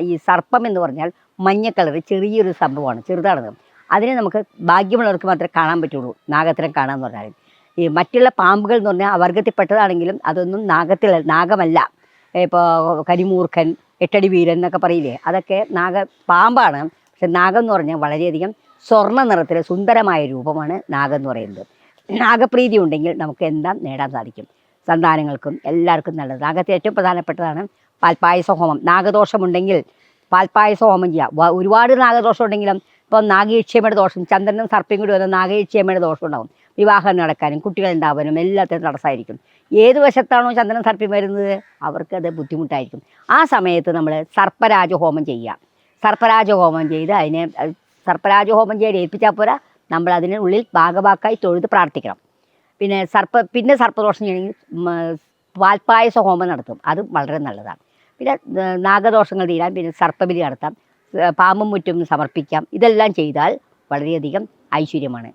ഈ സർപ്പം എന്ന് പറഞ്ഞാൽ മഞ്ഞ കളർ ചെറിയൊരു സംഭവമാണ്, ചെറുതാണത്. അതിനെ നമുക്ക് ഭാഗ്യമുള്ളവർക്ക് മാത്രമേ കാണാൻ പറ്റുള്ളൂ, നാഗത്തിനെ കാണാമെന്ന് പറഞ്ഞാൽ. ഈ മറ്റുള്ള പാമ്പുകൾ എന്ന് പറഞ്ഞാൽ വർഗ്ഗത്തിൽപ്പെട്ടതാണെങ്കിലും അതൊന്നും നാഗമല്ല. ഇപ്പോൾ കരിമൂർഖൻ, എട്ടടി വീരൻ എന്നൊക്കെ പറയില്ലേ, അതൊക്കെ പാമ്പാണ്. പക്ഷെ നാഗം എന്ന് പറഞ്ഞാൽ വളരെയധികം സ്വർണ്ണ നിറത്തിലെ സുന്ദരമായ രൂപമാണ് നാഗം എന്ന് പറയുന്നത്. നാഗപ്രീതി ഉണ്ടെങ്കിൽ നമുക്ക് എല്ലാം നേടാൻ സാധിക്കും, സന്താനങ്ങൾക്കും എല്ലാവർക്കും നല്ലത്. നാഗത്തിൽ ഏറ്റവും പ്രധാനപ്പെട്ടതാണ് പാൽപ്പായസ ഹോമം. നാഗദോഷമുണ്ടെങ്കിൽ പാൽപ്പായസ ഹോമം ചെയ്യാം. ഒരുപാട് നാഗദോഷം ഉണ്ടെങ്കിലും ഇപ്പം നാഗീക്ഷേമയുടെ ദോഷം, ചന്ദ്രനും സർപ്പയും കൂടി വന്ന നാഗീക്ഷേമയുടെ ദോഷം ഉണ്ടാകും. വിവാഹം നടക്കാനും കുട്ടികളുണ്ടാവാനും എല്ലാത്തിനും തടസ്സമായിരിക്കും. ഏത് വശത്താണോ ചന്ദ്രൻ സർപ്പം വരുന്നത് അവർക്കത് ബുദ്ധിമുട്ടായിരിക്കും. ആ സമയത്ത് നമ്മൾ സർപ്പരാജഹോമം ചെയ്യുക. സർപ്പരാജഹോമം ചെയ്ത് അതിനെ സർപ്പരാജഹോമം ചെയ്യാൻ ഏൽപ്പിച്ചാൽ പോരാ, നമ്മൾ അതിനുള്ളിൽ ഭാഗവാക്കായി തൊഴുത് പ്രാർത്ഥിക്കണം. പിന്നെ സർപ്പദോഷം ചെയ്യണമെങ്കിൽ പാൽപ്പായസ ഹോമം നടത്തും, അത് വളരെ നല്ലതാണ്. പിന്നെ നാഗദോഷങ്ങൾ തീരാൻ പിന്നെ സർപ്പബലി നടത്താം, പാമ്പും മുറ്റും സമർപ്പിക്കാം. ഇതെല്ലാം ചെയ്താൽ വളരെയധികം ഐശ്വര്യമാണ്.